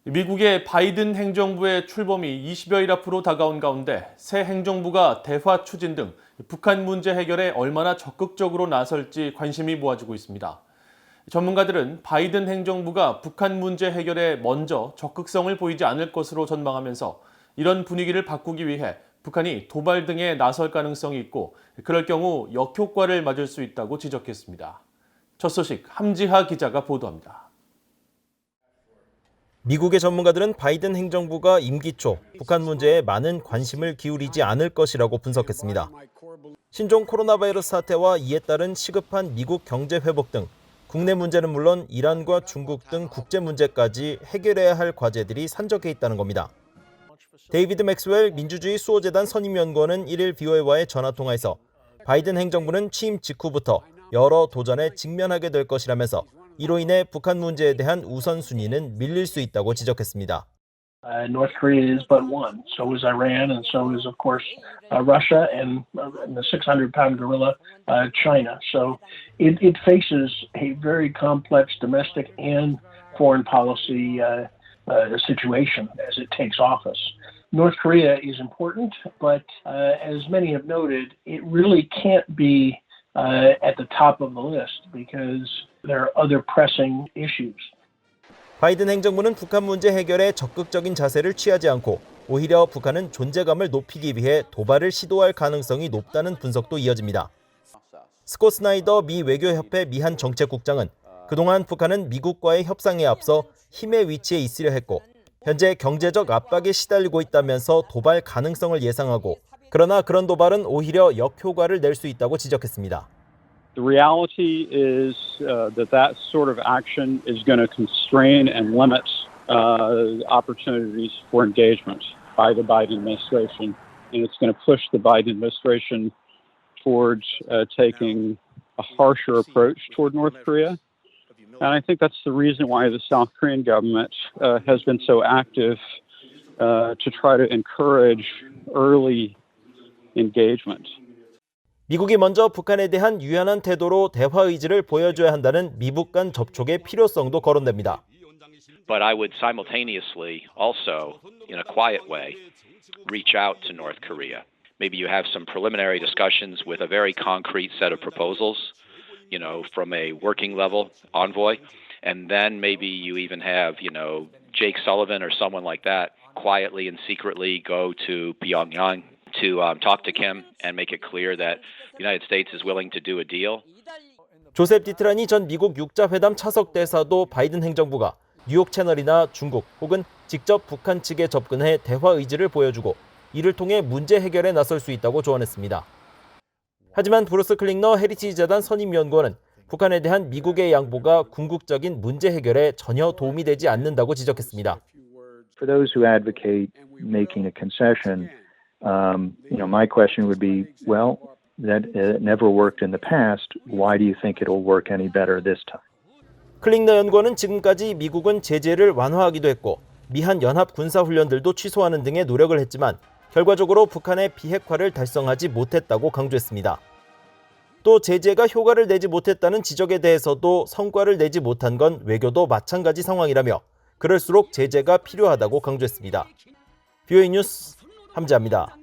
미국의 바이든 행정부의 출범이 20여일 앞으로 다가온 가운데 새 행정부가 대화 추진 등 북한 문제 해결에 얼마나 적극적으로 나설지 관심이 모아지고 있습니다. 전문가들은 바이든 행정부가 북한 문제 해결에 먼저 적극성을 보이지 않을 것으로 전망하면서 이런 분위기를 바꾸기 위해 북한이 도발 등에 나설 가능성이 있고 그럴 경우 역효과를 맞을 수 있다고 지적했습니다. 첫 소식 함지하 기자가 보도합니다. 미국의 전문가들은 바이든 행정부가 임기 초 북한 문제에 많은 관심을 기울이지 않을 것이라고 분석했습니다. 신종 코로나 바이러스 사태와 이에 따른 시급한 미국 경제 회복 등 국내 문제는 물론 이란과 중국 등 국제 문제까지 해결해야 할 과제들이 산적해 있다는 겁니다. 데이비드 맥스웰 민주주의 수호재단 선임연구원은 1일 BOA와의 전화통화에서 바이든 행정부는 취임 직후부터 여러 도전에 직면하게 될 것이라면서 이로 인해 북한 문제에 대한 우선순위는 밀릴 수 있다고 지적했습니다. North Korea is but one. So is Iran, and so is, of course, Russia and the 600-pound gorilla, China. So it faces a very complex domestic and foreign policy situation as it takes office. North Korea is important, but as many have noted, it really can't be at the top of the list because there are other pressing issues. 바이든 행정부는 북한 문제 해결에 적극적인 자세를 취하지 않고 오히려 북한은 존재감을 높이기 위해 도발을 시도할 가능성이 높다는 분석도 이어집니다. 스콧 스나이더 미 외교협회 미한 정책국장은 그동안 북한은 미국과의 협상에 앞서 힘의 위치에 있으려 했고 현재 경제적 압박에 시달리고 있다면서 도발 가능성을 예상하고 그러나 그런 도발은 오히려 역효과를 낼 수 있다고 지적했습니다. The reality is that sort of action is going to constrain and limit opportunities for engagement by the Biden administration, and it's going to push the Biden administration towards taking a harsher approach toward North Korea. And I think that's the reason why the South Korean government has been so active to try to encourage early engagement. 미국이 먼저 북한에 대한 유연한 태도로 대화 의지를 보여줘야 한다는 미북 간 접촉의 필요성도 거론됩니다. But I would simultaneously also, in a quiet way, reach out to North Korea. Maybe you have some preliminary discussions with a very concrete set of proposals, from a working level envoy, and then maybe you even have, Jake Sullivan or someone like that quietly and secretly go to Pyongyang to talk to Kim and make it clear that the United States is willing to do a deal. 조셉 디트라니 전 미국 육자회담 차석 대사도 바이든 행정부가 뉴욕 채널이나 중국 혹은 직접 북한 측에 접근해 대화 의지를 보여주고 이를 통해 문제 해결에 나설 수 있다고 조언했습니다. 하지만 브루스 클링너 헤리티지 재단 선임연구원은 북한에 대한 미국의 양보가 궁극적인 문제 해결에 전혀 도움이 되지 않는다고 지적했습니다. For those who advocate making a concession, my question would be, well, that never worked in the past. Why do you think it'll work any better this time? 클링너 연구원은 지금까지 미국은 제재를 완화하기도 했고 미한 연합 군사훈련들도 취소하는 등의 노력을 했지만 결과적으로 북한의 비핵화를 달성하지 못했다고 강조했습니다. 또 제재가 효과를 내지 못했다는 지적에 대해서도 성과를 내지 못한 건 외교도 마찬가지 상황이라며 그럴수록 제재가 필요하다고 강조했습니다. BOA 뉴스 함지아입니다.